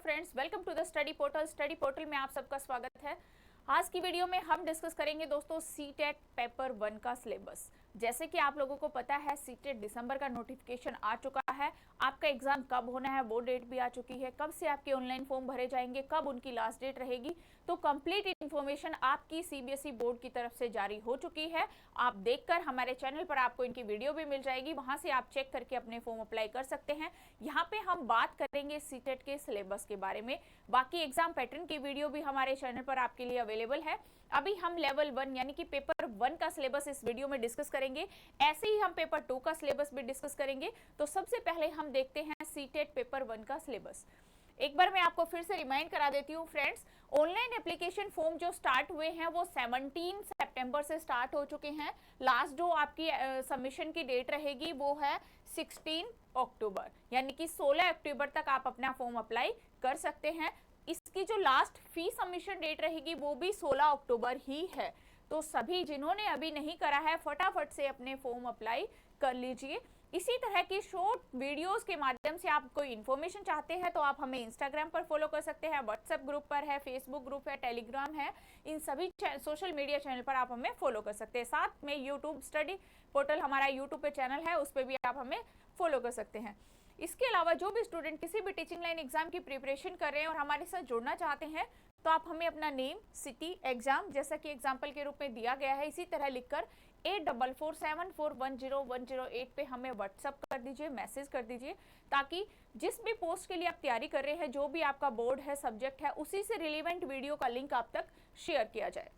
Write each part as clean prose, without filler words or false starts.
Friends, welcome to the study portal. Study portal में आप सबका स्वागत है। आज की वीडियो में हम डिस्कस करेंगे दोस्तों सीटेट पेपर 1 का सिलेबस। जैसे कि आप लोगों को पता है सीटेट दिसंबर का नोटिफिकेशन आ चुका है। आपका एग्जाम कब होना है वो डेट भी आ चुकी है। कब से आपके ऑनलाइन फॉर्म भरे जाएंगे, कब उनकी लास्ट डेट रहेगी, तो कंप्लीट इन्फॉर्मेशन आपकी सीबीएसई बोर्ड की तरफ से जारी हो चुकी है। आप देखकर हमारे चैनल पर आपको इनकी वीडियो भी मिल जाएगी, वहां से आप चेक करके अपने फॉर्म अप्लाई कर सकते हैं। यहाँ पे हम बात करेंगे सीटेट के सिलेबस के बारे में। बाकी एग्जाम पैटर्न की वीडियो भी हमारे चैनल पर आपके लिए अवेलेबल है। अभी हम लेवल 1 यानी कि पेपर 1 का सिलेबस इस वीडियो में डिस्कस करेंगे। ऐसे ही हम पेपर 2 का सिलेबस भी डिस्कस करेंगे। तो सबसे पहले हम देखते हैं सीटेट पेपर 1 का सिलेबस। एक बार मैं आपको फिर से रिमाइंड करा देती हूँ फ्रेंड्स, ऑनलाइन एप्लीकेशन फॉर्म जो स्टार्ट हुए हैं वो 17 सितंबर से स्टार्ट हो चुके हैं। लास्ट जो आपकी सबमिशन की डेट रहेगी वो है 16 अक्टूबर, यानी कि 16 अक्टूबर तक आप अपना फॉर्म अप्लाई कर सकते हैं। इसकी जो लास्ट फी सबमिशन डेट रहेगी वो भी 16 अक्टूबर ही है। तो सभी जिन्होंने अभी नहीं करा है फटाफट से अपने फॉर्म अप्लाई कर लीजिए। इसी तरह की शॉर्ट वीडियोस के माध्यम से आप कोई इन्फॉर्मेशन चाहते हैं तो आप हमें इंस्टाग्राम पर फॉलो कर सकते हैं, व्हाट्सएप ग्रुप पर है, फेसबुक ग्रुप है, टेलीग्राम है। इन सभी सोशल मीडिया चैनल पर आप हमें फॉलो कर सकते हैं। साथ में यूट्यूब स्टडी पोर्टल हमारा यूट्यूब पे चैनल है, उस पर भी आप हमें फॉलो कर सकते हैं। इसके अलावा जो भी स्टूडेंट किसी भी टीचिंग लाइन एग्जाम की प्रिपरेशन कर रहे हैं और हमारे साथ जुड़ना चाहते हैं तो आप हमें अपना नेम, सिटी, एग्जाम जैसा कि एग्जाम्पल के रूप में दिया गया है इसी तरह लिखकर 8447410108 पे हमें व्हाट्सअप कर दीजिए, मैसेज कर दीजिए, ताकि जिस भी पोस्ट के लिए आप तैयारी कर रहे हैं, जो भी आपका बोर्ड है, सब्जेक्ट है, उसी से रिलेवेंट वीडियो का लिंक आप तक शेयर किया जाए।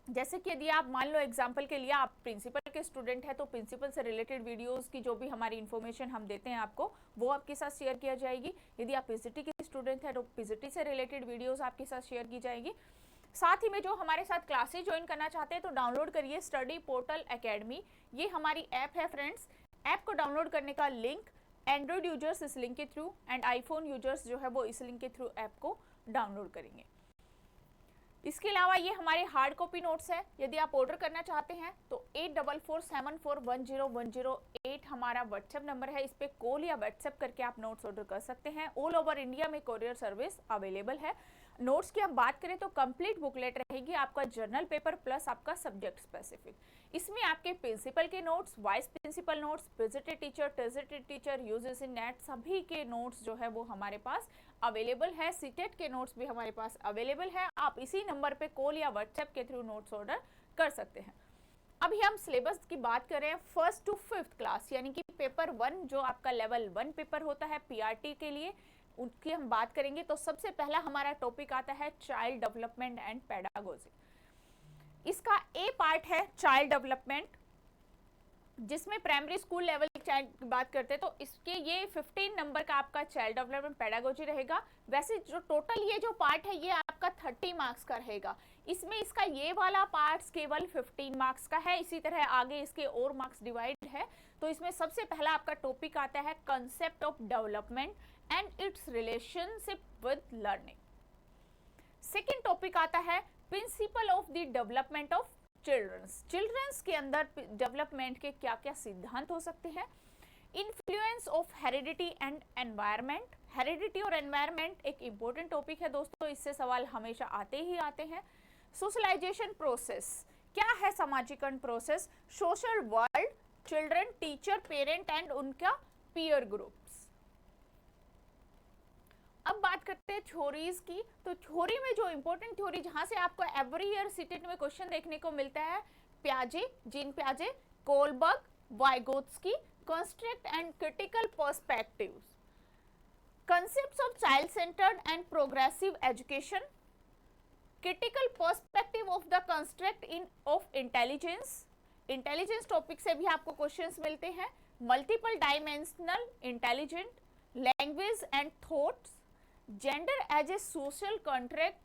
जैसे कि यदि आप मान लो एग्जाम्पल के लिए आप प्रिंसिपल के स्टूडेंट हैं तो प्रिंसिपल से रिलेटेड वीडियोस की जो भी हमारी इन्फॉर्मेशन हम देते हैं आपको वो आपके साथ शेयर किया जाएगी। यदि आप पीजीटी के स्टूडेंट हैं तो पीजीटी से रिलेटेड वीडियोस आपके साथ शेयर की जाएगी। साथ ही में जो हमारे साथ क्लासेस ज्वाइन करना चाहते हैं तो डाउनलोड करिए स्टडी पोर्टल एकेडमी। ये हमारी ऐप है फ्रेंड्स। ऐप को डाउनलोड करने का लिंक एंड्रॉइड यूजर्स इस लिंक के थ्रू एंड आईफोन यूजर्स जो है वो इस लिंक के थ्रू ऐप को डाउनलोड करेंगे। इसके अलावा ये हमारे हार्ड कॉपी नोट्स है। यदि आप ऑर्डर करना चाहते हैं तो 8447410108 हमारा व्हाट्सएप नंबर है। इस पे कॉल या व्हाट्सएप करके आप नोट्स ऑर्डर कर सकते हैं। ऑल ओवर इंडिया में कोरियर सर्विस अवेलेबल है। नोट्स की हम बात करें तो कंप्लीट बुकलेट रहेगी आपका जर्नल पेपर प्लस आपका सब्जेक्ट स्पेसिफिक। इसमें आपके प्रिंसिपल के notes, vice principal notes, visited teacher, टेजिटेड टीचर, यूजेस इन नेट सभी के नोट्स जो है वो हमारे पास अवेलेबल है। सीटेट के नोट्स भी हमारे पास अवेलेबल है। आप इसी नंबर पे कॉल या व्हाट्सएप के थ्रू नोट्स ऑर्डर कर सकते हैं। अभी हम सिलेबस की बात करें 1st to 5th क्लास यानी कि पेपर 1 जो आपका लेवल 1 पेपर होता है पीआरटी के लिए, उनकी हम बात करेंगे। तो सबसे पहला हमारा टॉपिक आता है चाइल्ड डेवलपमेंट एंड पेडागोजी। इसका ए पार्ट है चाइल्ड डेवलपमेंट, जिसमें प्राइमरी स्कूल लेवल चाइल्ड की बात करते हैं तो इसके ये 15 नंबर का आपका चाइल्ड डेवलपमेंट पेडागोजी रहेगा। वैसे जो टोटल ये जो पार्ट है ये आपका 30 मार्क्स का रहेगा। इसमें इसका ये वाला पार्ट केवल 15 मार्क्स का है। इसी तरह आगे इसके और मार्क्स डिवाइड है। तो इसमें सबसे पहला आपका टॉपिक आता है concept of development and its relationship with learning. Second topic आता है principle of the development of childrens के अंदर डेवलपमेंट के क्या क्या सिद्धांत हो सकते हैं। Influence of heredity and environment. Heredity और एनवायरनमेंट एक इंपॉर्टेंट टॉपिक है दोस्तों, इससे सवाल हमेशा आते ही आते हैं। सोशलाइजेशन प्रोसेस, क्या है सामाजिकरण process. Social world, children, teacher, parent and उनका पीयर ग्रुप्स। अब बात करते हैं थ्योरीज की। तो थ्योरी में जो इंपॉर्टेंट थ्योरी जहां से आपको एवरी ईयर सीटेट में क्वेश्चन देखने को मिलता है, प्याजे, gene प्याजे, Kohlberg, Vygotsky, construct and critical perspectives, concepts of child centered and progressive education, critical perspective of the construct in of intelligence। Intelligence topic से भी आपको क्वेश्चंस मिलते हैं। Multiple dimensional intelligent, language and thoughts, gender as a social contract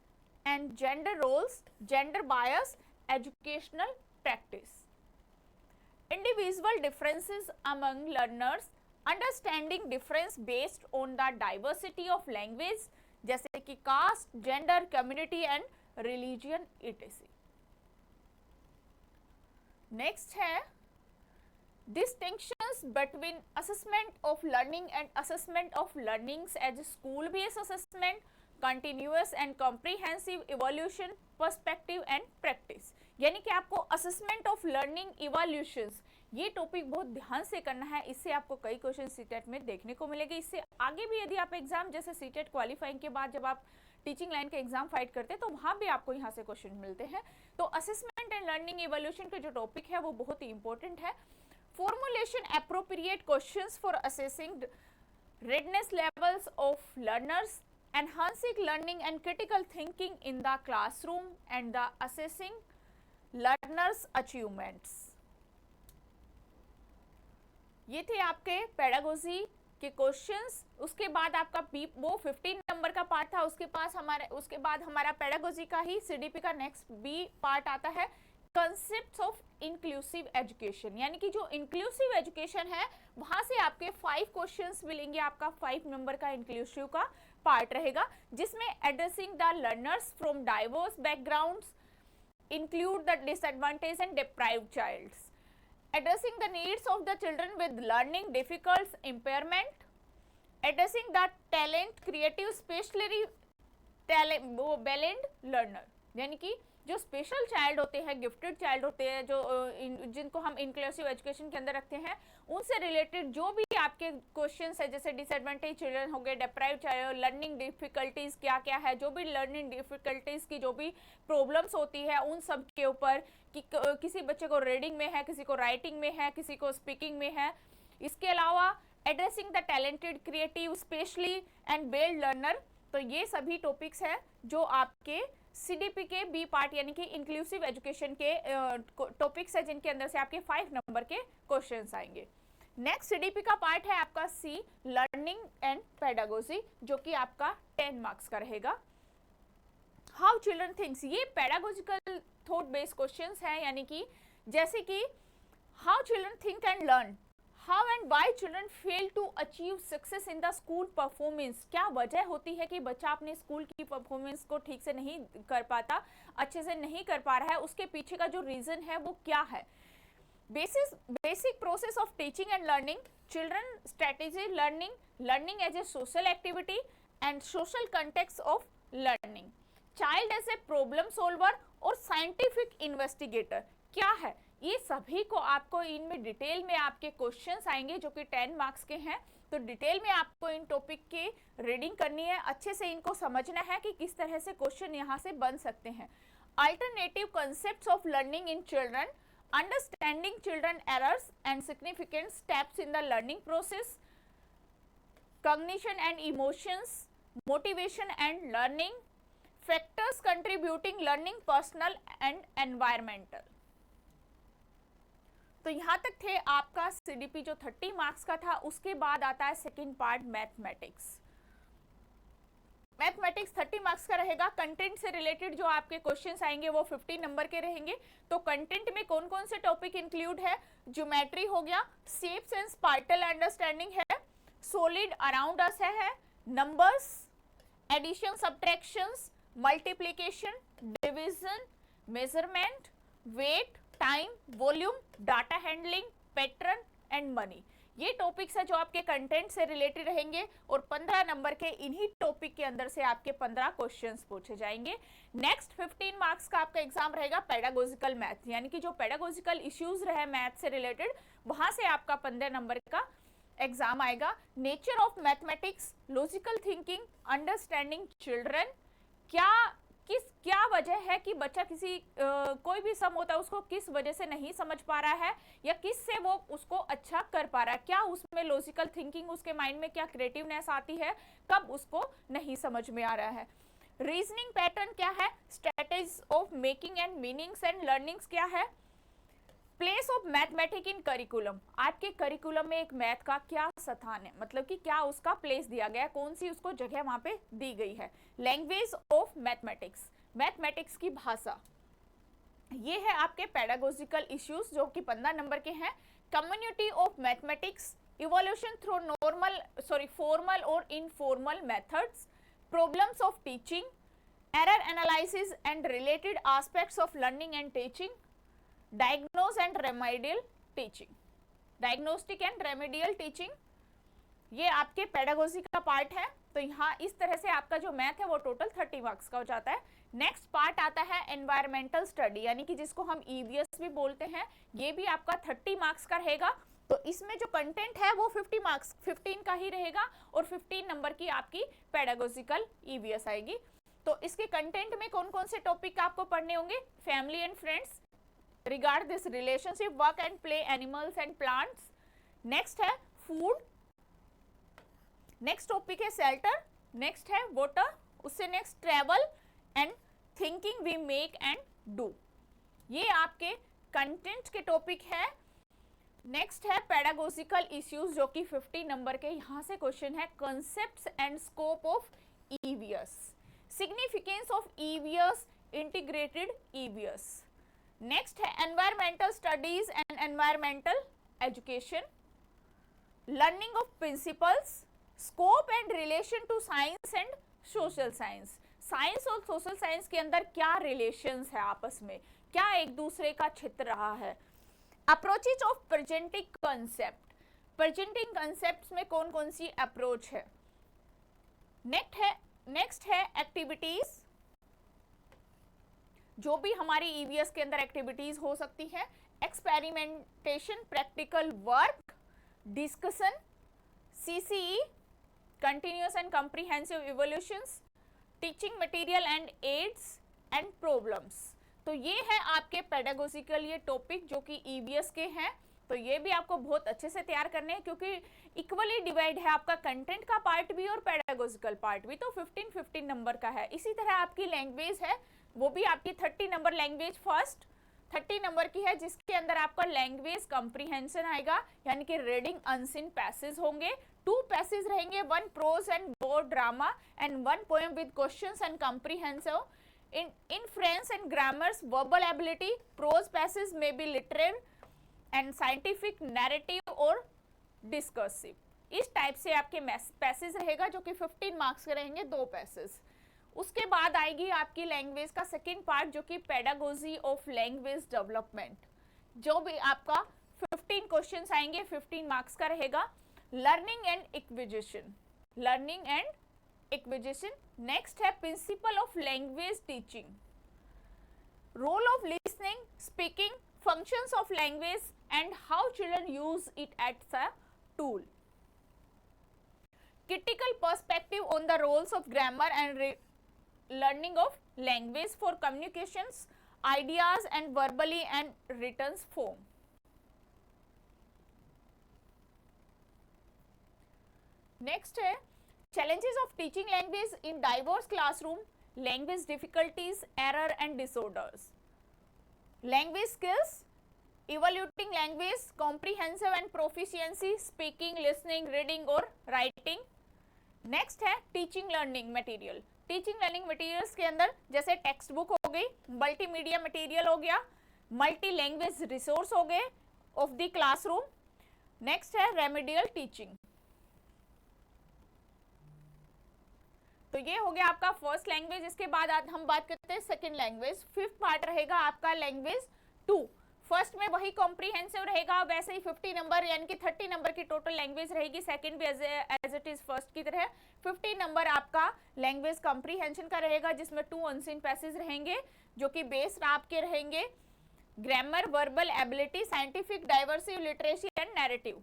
and gender roles, gender bias, educational practice, individual differences among learners, understanding difference based on the diversity of language जैसे कि caste, gender, community and religion etc। Next है distinctions between assessment of learning and assessment of learnings as school based assessment, continuous and comprehensive evaluation, perspective and practice। यानी कि आपको assessment of learning evolutions ये topic बहुत ध्यान से करना है, इससे आपको कई क्वेश्चन सीटेट में देखने को मिलेंगे। इससे आगे भी यदि आप एग्जाम जैसे सीटेट क्वालिफाइंग के बाद जब आप टीचिंग लाइन के एग्जाम फाइट करते हैं तो वहां भी आपको यहाँ से क्वेश्चन मिलते हैं। तो असेसमेंट एंड लर्निंग इवोल्यूशन का जो टॉपिक है वो बहुत ही इंपॉर्टेंट है। Formulation appropriate questions for assessing readiness levels of learners, enhancing learning and critical thinking in the classroom and the assessing learners achievements। ये थे आपके पेडागोजी के क्वेश्चंस। उसके बाद आपका वो 15 नंबर का पार्ट था, उसके बाद हमारा पेडागोजी का ही सीडीपी का नेक्स्ट बी पार्ट आता है, कंसेप्ट्स ऑफ इंक्लूसिव एजुकेशन। यानी कि जो इंक्लूसिव एजुकेशन है वहां से आपके 5 क्वेश्चंस मिलेंगे। आपका 5 नंबर का इंक्लूसिव का पार्ट रहेगा, जिसमें addressing the learners from diverse backgrounds, include the disadvantage and deprived childs, addressing the needs of the children with learning difficulties impairment, addressing the talent creative specially talented learner। यानी कि जो special child होते हैं, gifted child होते हैं, जो जिनको हम इंक्लूसिव एजुकेशन के अंदर रखते हैं, उनसे रिलेटेड जो भी आपके क्वेश्चंस है, जैसे डिसएडवांटेज चिल्ड्रन हो गए, डिप्राइव्ड चाइल्ड, लर्निंग डिफिकल्टीज क्या क्या है, जो भी लर्निंग डिफिकल्टीज की जो भी प्रॉब्लम्स होती है उन सब के ऊपर, कि किसी बच्चे को रीडिंग में है, किसी को राइटिंग में है, किसी को स्पीकिंग में है। इसके अलावा addressing the talented creative specially and abled learner. तो ये सभी टॉपिक्स हैं जो आपके सीडीपी के बी पार्ट यानी कि इंक्लूसिव एजुकेशन के टॉपिक्स है, जिनके अंदर से आपके 5 नंबर के क्वेश्चंस आएंगे। नेक्स्ट सीडीपी का पार्ट है आपका सी, लर्निंग एंड पेडागोजी, जो कि आपका 10 मार्क्स का रहेगा। हाउ चिल्ड्रन थिंक्स, ये पेडागोजिकल थॉट बेस्ड क्वेश्चंस हैं, यानी कि जैसे कि how children think and learn, how and why children fail to achieve success in the school performance. क्या वजह होती है कि बच्चा अपने स्कूल की परफॉर्मेंस को ठीक से नहीं कर पाता, अच्छे से नहीं कर पा रहा है, उसके पीछे का जो रीजन है वो क्या है। Basic process of teaching and learning, children strategy learning, learning as a social activity and social context of learning, child as a problem solver और साइंटिफिक इन्वेस्टिगेटर क्या है। ये सभी को आपको इनमें डिटेल में आपके क्वेश्चंस आएंगे जो कि 10 मार्क्स के हैं। तो डिटेल में आपको इन टॉपिक की रीडिंग करनी है, अच्छे से इनको समझना है कि किस तरह से क्वेश्चन यहाँ से बन सकते हैं। Alternative concepts of learning in children, understanding children errors and significant steps in the learning process, cognition and emotions, motivation and learning, factors contributing learning, personal and environmental. तो यहां तक थे आपका सीडीपी जो 30 मार्क्स का था। उसके बाद आता है second part mathematics. Mathematics 30 marks का रहेगा। कंटेंट से रिलेटेड जो आपके क्वेश्चंस आएंगे वो 50 नंबर के रहेंगे। तो कंटेंट में कौन कौन से टॉपिक इंक्लूड है, ज्योमेट्री हो गया, शेप्स एंड स्पार्टल अंडरस्टैंडिंग है, सॉलिड अराउंड अस है, numbers, addition subtractions, multiplication, division, measurement, weight, time, volume, data handling, pattern and money. ये टॉपिक्स है जो आपके कंटेंट से रिलेटेड रहेंगे और 15 नंबर के इन्हीं टॉपिक के अंदर से आपके 15 क्वेश्चंस पूछे जाएंगे। नेक्स्ट 15 मार्क्स का आपका एग्जाम रहेगा पेडागोजिकल मैथ, यानी कि जो पेडागोजिकल इश्यूज रहे मैथ से रिलेटेड, वहां से आपका 15 नंबर का एग्जाम आएगा। Nature of mathematics, logical thinking, understanding children, क्या वजह है कि बच्चा कोई भी सम होता है उसको किस वजह से नहीं समझ पा रहा है या किस से वो उसको अच्छा कर पा रहा है, क्या उसमें लॉजिकल थिंकिंग, उसके माइंड में क्या क्रिएटिवनेस आती है, कब उसको नहीं समझ में आ रहा है। रीजनिंग पैटर्न क्या है, strategies of making and meanings and learnings क्या है, place of mathematics in curriculum, आपके करिकुलम में एक मैथ का क्या स्थान है, मतलब कि क्या उसका प्लेस दिया गया है, कौन सी उसको जगह वहां पे दी गई है। लैंग्वेज ऑफ मैथमेटिक्स, मैथमेटिक्स की भाषा, ये है आपके पेडागोजिकल इश्यूज जो कि 15 नंबर के हैं। Community of mathematics, evolution through formal और informal methods, problems of teaching, error analysis and related aspects of learning and teaching, diagnose and remedial teaching. Diagnostic and remedial teaching, ये आपके pedagogy का part है। तो यहाँ इस तरह से आपका जो मैथ है वो टोटल 30 मार्क्स का हो जाता है। नेक्स्ट पार्ट आता है एनवायरमेंटल स्टडी, यानी कि जिसको हम ईवीएस भी बोलते हैं, ये भी आपका 30 मार्क्स का रहेगा। तो इसमें जो कंटेंट है वो 50 मार्क्स 15 का ही रहेगा और 15 नंबर की आपकी पेडागोजिकल ईवीएस आएगी। तो इसके कंटेंट में कौन कौन से टॉपिक आपको पढ़ने होंगे? Family and friends, regard this relationship, work and play, animals and plants. Next है फूड, नेक्स्ट टॉपिक है शेल्टर, नेक्स्ट है वाटर, उससे next travel and thinking we make and do. ये आपके कंटेंट के टॉपिक है। नेक्स्ट है पेडागोजिकल इश्यूज, जो कि 50 नंबर के यहां से क्वेश्चन है। Concepts and scope of EVS, significance of EVS, integrated EVS. Next है environmental studies and environmental education, learning of principles, scope and relation to science and social science. Science और social science के अंदर क्या relations है आपस में, क्या एक दूसरे का क्षेत्र रहा है। Approaches of presenting concept, presenting concepts में कौन कौन सी अप्रोच है। नेक्स्ट है एक्टिविटीज, जो भी हमारी ईवीएस के अंदर एक्टिविटीज हो सकती है। Experimentation, practical work, discussion, CCE, continuous and comprehensive evolutions, teaching material and aids and problems. तो ये है आपके पेडागोजिकल ये टॉपिक जो कि ईवीएस के हैं। तो ये भी आपको बहुत अच्छे से तैयार करने हैं, क्योंकि इक्वली डिवाइड है आपका कंटेंट का पार्ट भी और पेडागोजिकल पार्ट भी। तो 15 नंबर का है। इसी तरह आपकी लैंग्वेज है, वो भी आपकी 30 नंबर लैंग्वेज फर्स्ट 30 नंबर की है, जिसके अंदर आपका लैंग्वेज कॉम्प्रिहेंशन आएगा, यानी कि रीडिंग अनसीन पैसेज होंगे। 2 पैसेज रहेंगे, 1 prose and 4 drama and 1 poem with questions and comprehensive. In French and grammars, verbal ability, prose passage may be literary and scientific, narrative और discursive। इस टाइप से आपके passage रहेगा, जो कि 15 मार्क्स के रहेंगे, 2 पैसेज। उसके बाद आएगी आपकी लैंग्वेज का सेकेंड पार्ट, जो कि पेडागोजी ऑफ लैंग्वेज डेवलपमेंट, जो भी आपका 15 क्वेश्चंस आएंगे, 15 मार्क्स का रहेगा। Learning and acquisition, learning and acquisition. Next है principle of language teaching, role of listening, speaking, functions of language and how children use it as a tool. critical perspective on the roles of grammar and learning of language for communications, ideas and verbally and written form. Next है challenges of teaching language in diverse classroom, language difficulties, error and disorders. Language skills, evaluating language, comprehensive and proficiency, speaking, listening, reading or writing. Next है teaching learning material. Teaching learning materials के अंदर जैसे text book हो गई, multimedia material हो गया, multi language resource हो गए ऑफ द क्लासरूम। नेक्स्ट है रेमेडियल टीचिंग। तो ये हो गया आपका फर्स्ट लैंग्वेज। इसके बाद हम बात करते हैं सेकंड लैंग्वेज। फिफ्थ पार्ट रहेगा आपका लैंग्वेज 2। फर्स्ट में वही कॉम्प्रिहेंसिव रहेगा, वैसे ही 50 नंबर यानी कि 30 नंबर की टोटल लैंग्वेज रहेगी। सेकंड भी एज इट इज फर्स्ट की तरह 50 नंबर आपका लैंग्वेज कॉम्प्रिहेंशन का रहेगा, जिसमें 2 अनसीन पैसेज रहेंगे, जो कि बेस्ड आपके रहेंगे grammar, verbal ability, scientific, discursive, literacy and narrative.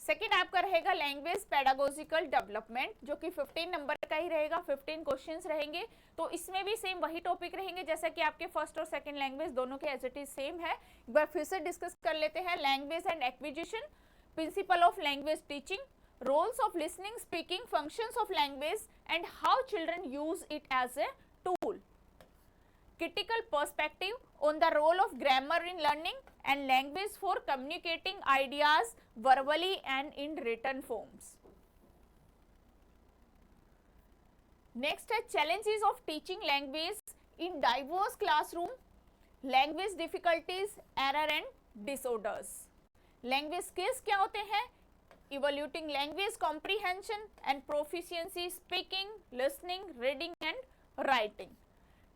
Second आपका रहेगा लैंग्वेज पेडागोजिकल डेवलपमेंट, जो कि 15 नंबर का ही रहेगा, 15 क्वेश्चंस रहेंगे। तो इसमें भी सेम वही टॉपिक रहेंगे जैसा कि आपके फर्स्ट और सेकंड लैंग्वेज दोनों के एज इट इज सेम है। एक बार फिर से डिस्कस कर लेते हैं। Language and acquisition, principle of language teaching, roles of listening, speaking, functions of language and how children use it as a tool. Critical perspective on the role of grammar in learning and language for communicating ideas verbally and in written forms. Next है challenges of teaching language in diverse classroom, language difficulties, error and disorders. Language skills क्या होते हैं? Evaluating language comprehension and proficiency, speaking, listening, reading and writing.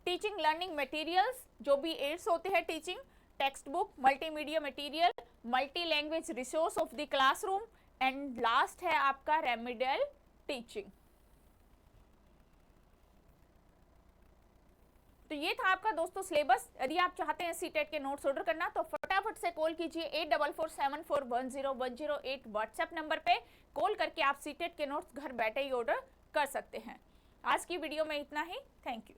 Teaching learning materials, जो भी ads होते हैं teaching, text book, multimedia material, multi language resource of the classroom and last है आपका remedial teaching. तो ये था आपका दोस्तों सिलेबस। यदि आप चाहते हैं सीटेट के नोट्स ऑर्डर करना तो फटाफट से कॉल कीजिए 8447410108 व्हाट्सएप नंबर पे कॉल करके आप सीटेट के नोट्स घर बैठे ही ऑर्डर कर सकते हैं। आज की वीडियो में इतना ही। Thank you.